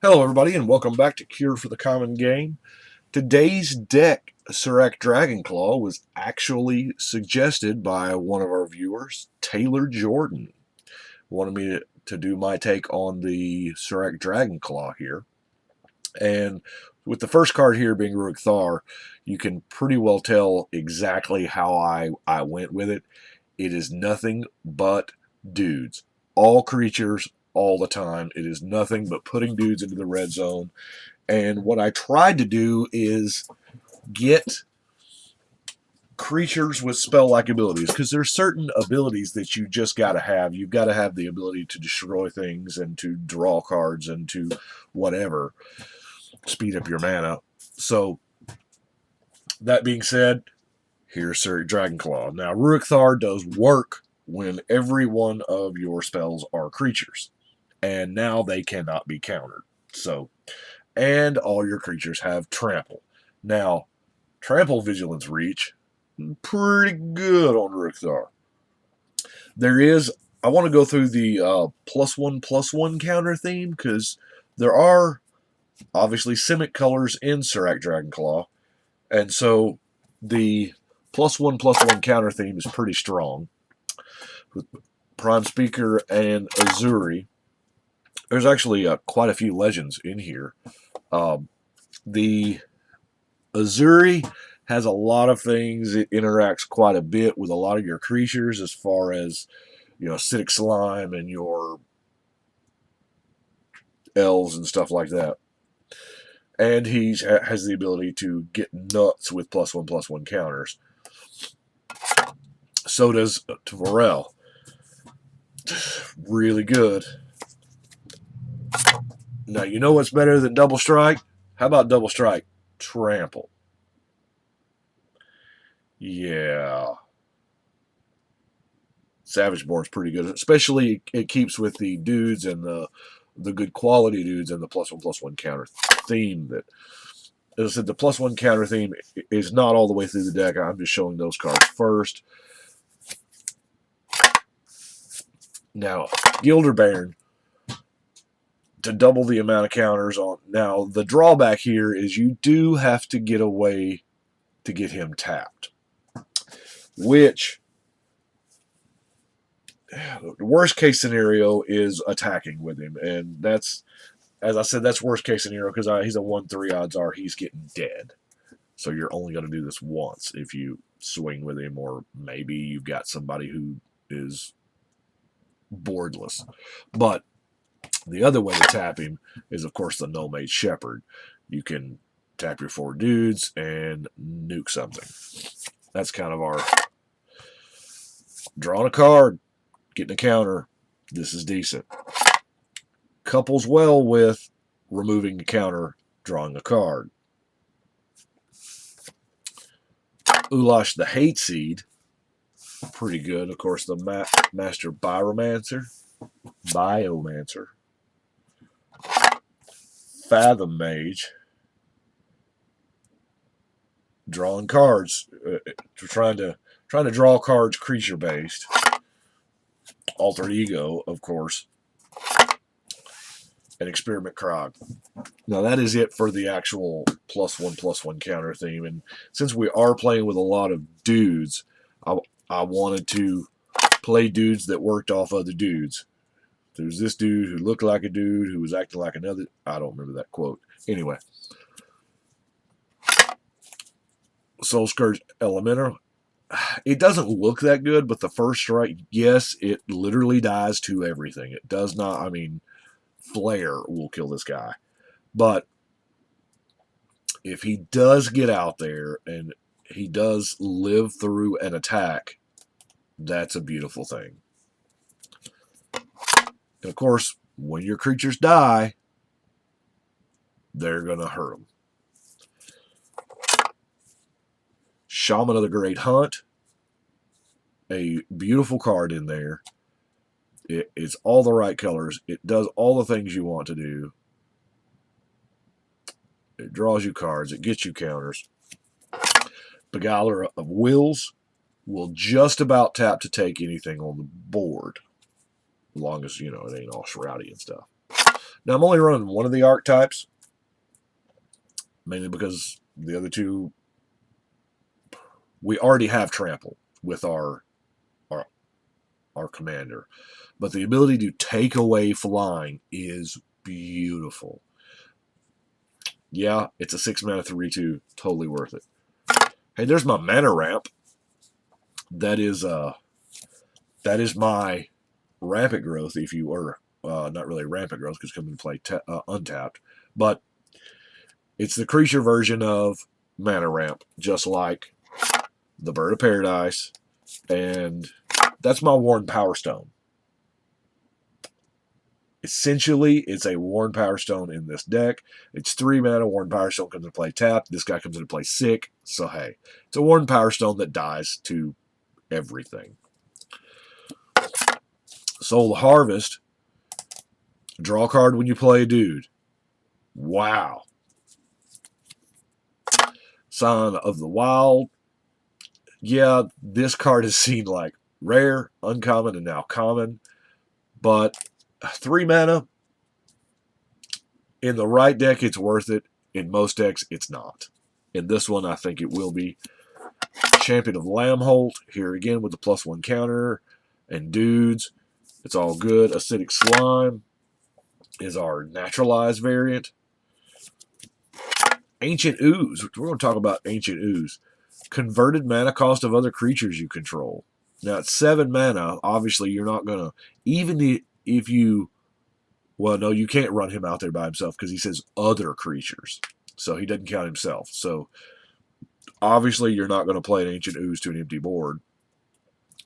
Hello, everybody, and welcome back to Cure for the Common Game. Today's deck, Surrak Dragonclaw, was actually suggested by one of our viewers, Taylor Jordan. Wanted me to do my take on the Surrak Dragonclaw here. And with the first card here being Rurik Thar, you can pretty well tell exactly how I went with it. It is nothing but dudes. All creatures, all the time. It is nothing but putting dudes into the red zone. And what I tried to do is get creatures with spell-like abilities, because there's certain abilities that you just got to have. You've got to have the ability to destroy things and to draw cards and to whatever, speed up your mana. So that being said, here's Surrak Dragonclaw. Now, Rurik Thar does work when every one of your spells are creatures, and now they cannot be countered. So, and all your creatures have trample. Now, trample, vigilance, reach, pretty good on Rurik Thar. There is, I want to go through the +1/+1 counter theme, because there are obviously Simic colors in Surrak Dragonclaw, and so the +1/+1 counter theme is pretty strong. With Prime Speaker and Azuri, there's actually quite a few legends in here. The Azuri has a lot of things. It interacts quite a bit with a lot of your creatures, as far as, acidic slime and your elves and stuff like that. And he has the ability to get nuts with +1/+1 counters. So does Tavorel. Really good. Now, you know what's better than Double Strike? How about Double Strike? Trample. Yeah. Savage Born's pretty good. Especially it keeps with the dudes and the good quality dudes and the +1/+1 counter theme. That, as I said, the +1 counter theme is not all the way through the deck. I'm just showing those cards first. Now, Gilder Baron, to double the amount of counters on. Now, the drawback here is you do have to get a way to get him tapped, which, the worst case scenario is attacking with him, and that's, as I said, that's worst case scenario, because he's a 1/3 odds are he's getting dead. So you're only going to do this once if you swing with him, or maybe you've got somebody who is boardless. But the other way to tap him is, of course, the No-Mate Shepherd. You can tap your 4 dudes and nuke something. That's kind of our drawing a card, getting a counter. This is decent. Couples well with removing a counter, drawing a card. Ulash the Hate Seed, pretty good. Of course, the Master Biomancer. Fathom Mage. Drawing cards. Trying to draw cards creature based. Alter Ego, of course. And Experiment Krog. Now, that is it for the actual +1/+1 counter theme. And since we are playing with a lot of dudes, I wanted to play dudes that worked off other dudes. There's this dude who looked like a dude who was acting like another. I don't remember that quote. Anyway. Soul Scourge Elemental. It doesn't look that good, but the first strike, yes, it literally dies to everything. It does not, Flare will kill this guy. But if he does get out there and he does live through an attack, that's a beautiful thing. And of course, when your creatures die, they're going to hurt them. Shaman of the Great Hunt, a beautiful card in there. It's all the right colors. It does all the things you want to do. It draws you cards. It gets you counters. Beguiler of Wills will just about tap to take anything on the board, as long as, it ain't all shroudy and stuff. Now, I'm only running one of the archetypes, mainly because the other two, we already have trample with our commander. But the ability to take away flying is beautiful. Yeah, it's a 6 mana 3/2. Totally worth it. Hey, there's my mana ramp. That is my rampant growth. If you were not really rampant growth because coming to play untapped, but it's the creature version of mana ramp, just like the Bird of Paradise, and that's my Worn Power Stone. Essentially, it's a Worn Power Stone in this deck. It's 3 mana. Worn Power Stone comes into play tapped. This guy comes into play sick. So, hey, it's a Worn Power Stone that dies to everything. Soul the Harvest. Draw a card when you play a dude. Wow. Sign of the Wild. Yeah, this card has seen like rare, uncommon, and now common. But 3 mana, in the right deck, it's worth it. In most decks, it's not. In this one, I think it will be. Champion of Lambholt, here again with the +1 counter. And dudes, it's all good. Acidic Slime is our naturalized variant. Ancient Ooze. We're going to talk about Ancient Ooze. Converted mana cost of other creatures you control. Now, it's 7 mana. Obviously, you're not going to... Even if you... Well, no, you can't run him out there by himself because he says other creatures. So he doesn't count himself. So obviously you're not going to play an Ancient Ooze to an empty board.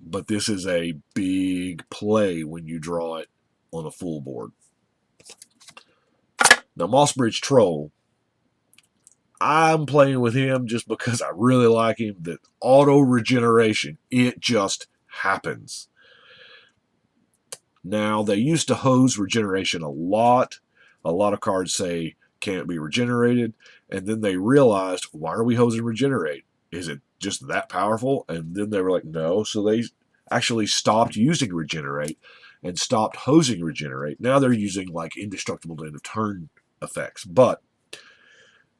But this is a big play when you draw it on a full board. Now, Mossbridge Troll. I'm playing with him just because I really like him. That auto regeneration, it just happens. Now, they used to hose regeneration a lot. A lot of cards say can't be regenerated. And then they realized, why are we hosing regenerate? Is it just that powerful? And then they were like, no. So they actually stopped using regenerate and stopped hosing regenerate. Now they're using like indestructible to end of turn effects. But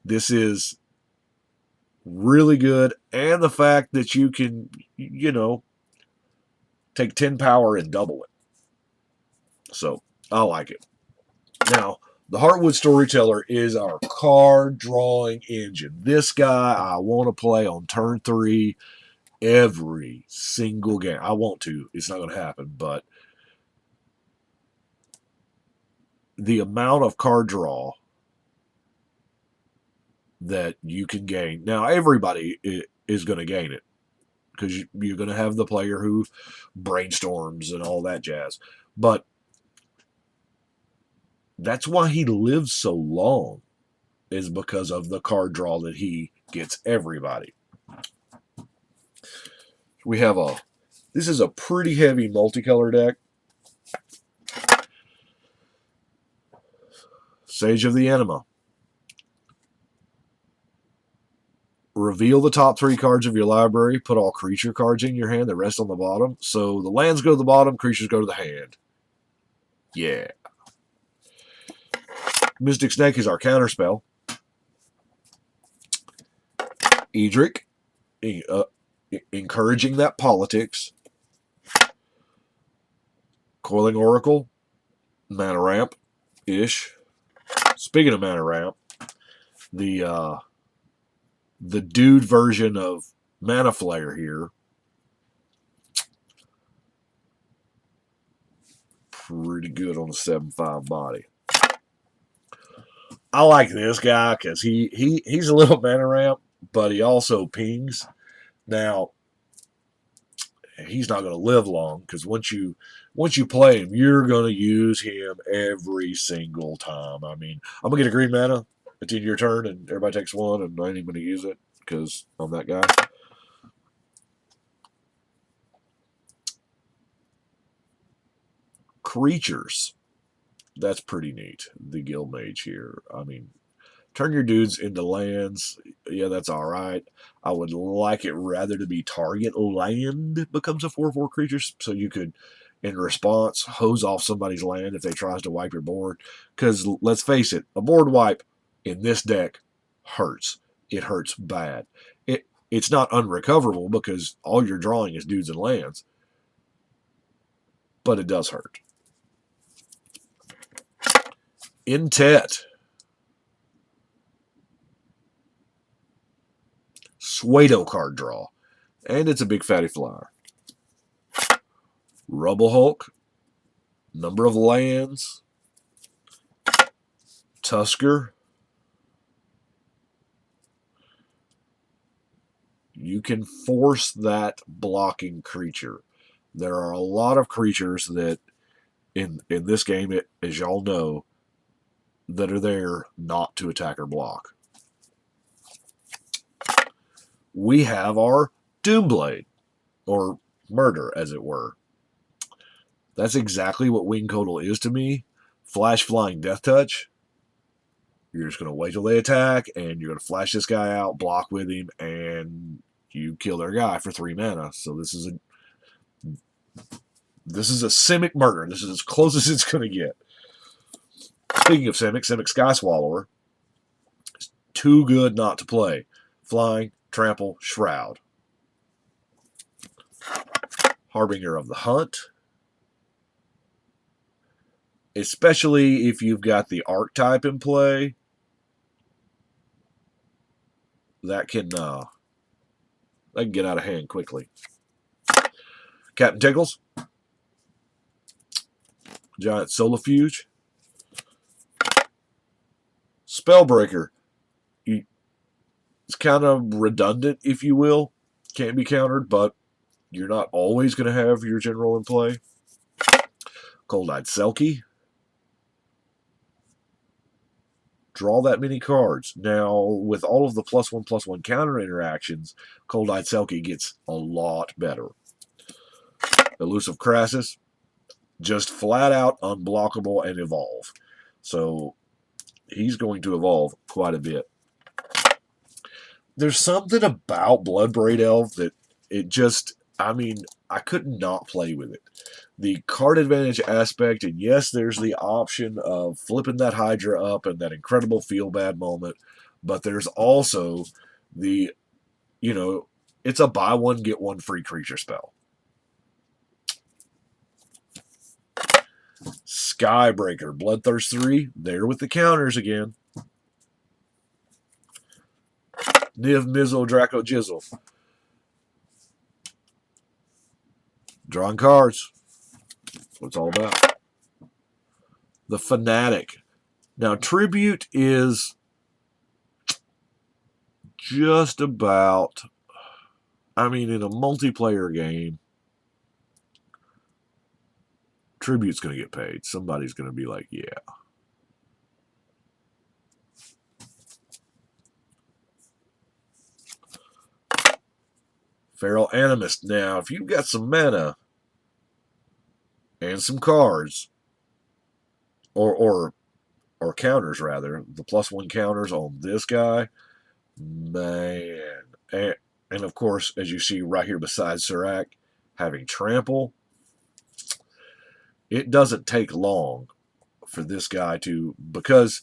this is really good. And the fact that you can, take 10 power and double it. So, I like it. Now, the Heartwood Storyteller is our card drawing engine. This guy I want to play on turn 3 every single game. I want to. It's not going to happen, but the amount of card draw that you can gain. Now, everybody is going to gain it because you're going to have the player who brainstorms and all that jazz. But that's why he lives so long, is because of the card draw that he gets everybody. We have this is a pretty heavy multicolor deck. Sage of the Anima. Reveal the top 3 cards of your library. Put all creature cards in your hand. The rest on the bottom. So the lands go to the bottom. Creatures go to the hand. Yeah. Mystic Snake is our counterspell. Edric. Encouraging that politics. Coiling Oracle. Mana ramp-ish. Speaking of mana ramp, the dude version of Mana Flare here. Pretty good on a 7/5 body. I like this guy because he's a little mana ramp, but he also pings. Now, he's not going to live long because once you play him, you're going to use him every single time. I mean, I'm going to get a green mana at the end of your turn, and everybody takes 1, and I ain't even going to use it because I'm that guy. Creatures. That's pretty neat. The Guild Mage here. I mean, turn your dudes into lands. Yeah, that's all right. I would like it rather to be target land becomes a 4/4 creature, so you could in response, hose off somebody's land if they tries to wipe your board. Because let's face it, a board wipe in this deck hurts. It hurts bad. It's not unrecoverable because all you're drawing is dudes and lands, but it does hurt. Intet. Suedo card draw. And it's a big fatty flyer. Rubble Hulk. Number of lands. Tusker. You can force that blocking creature. There are a lot of creatures that in this game, as y'all know, that are there not to attack or block. We have our Doomblade, or Murder, as it were. That's exactly what Wing Codal is to me. Flash Flying Death Touch. You're just going to wait till they attack, and you're going to flash this guy out, block with him, and you kill their guy for 3 mana. So this is a Simic Murder. This is as close as it's going to get. Speaking of Simic, Simic Sky Swallower is too good not to play. Flying, Trample, Shroud. Harbinger of the Hunt. Especially if you've got the archetype in play. That can get out of hand quickly. Captain Tickles. Giant Solifuge. Spellbreaker. It's kind of redundant, if you will. Can't be countered, but you're not always going to have your general in play. Cold-Eyed Selkie. Draw that many cards. Now, with all of the +1/+1 counter interactions, Cold-Eyed Selkie gets a lot better. Elusive Crassus. Just flat out unblockable and evolve. So he's going to evolve quite a bit. There's something about Bloodbraid Elf that it just, I could not play with it. The card advantage aspect, and yes, there's the option of flipping that Hydra up and that incredible feel-bad moment, but there's also the, it's a buy one, get one free creature spell. Skybreaker, Bloodthirst 3, there with the counters again. Niv Mizzle Draco Jizzle. Drawing cards. That's what it's all about. The Fanatic. Now, Tribute is just about, in a multiplayer game, Tribute's going to get paid. Somebody's going to be like, yeah. Feral Animist. Now, if you've got some mana and some cards, or counters rather, the +1 counters on this guy, man. And of course, as you see right here beside Surrak, having Trample, it doesn't take long for this guy to, because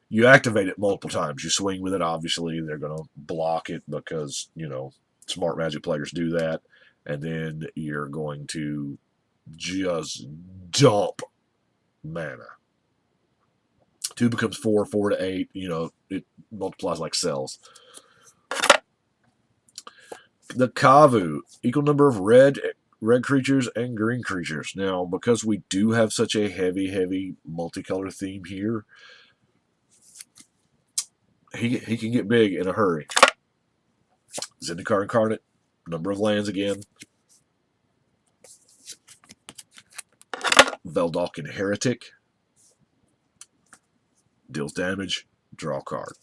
you activate it multiple times. You swing with it, obviously. They're going to block it because, smart Magic players do that. And then you're going to just dump mana. 2 becomes 4, 4 to 8. It multiplies like cells. The Kavu, equal number of red creatures and green creatures. Now, because we do have such a heavy multicolor theme here, he can get big in a hurry. Zendikar Incarnate, number of lands again. Veldalken Heretic. Deals damage, draw card.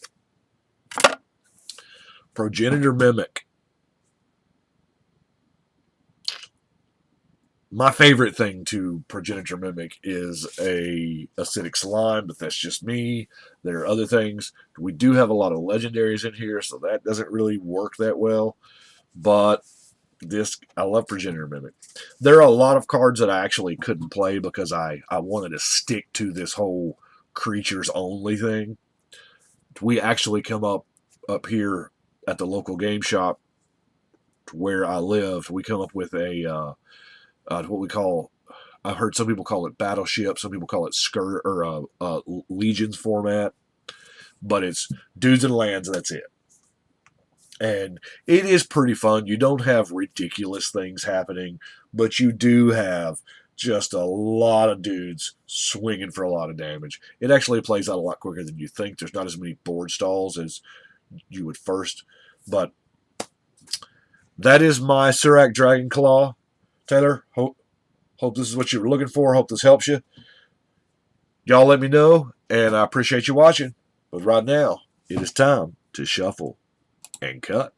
Progenitor Mimic. My favorite thing to Progenitor Mimic is a acidic slime, but that's just me. There are other things. We do have a lot of legendaries in here, so that doesn't really work that well. But This, I love Progenitor Mimic. There are a lot of cards that I actually couldn't play because I wanted to stick to this whole creatures only thing. We actually come up here at the local game shop where I lived. We come up with what we call, I've heard some people call it battleship, some people call it skirt or legions format, but it's dudes and lands. That's it. And it is pretty fun. You don't have ridiculous things happening, but you do have just a lot of dudes swinging for a lot of damage. It actually plays out a lot quicker than you think. There's not as many board stalls as you would first. But that is my Surrak Dragonclaw. Taylor, hope this is what you were looking for. Hope this helps you. Y'all let me know, and I appreciate you watching. But right now, it is time to shuffle and cut.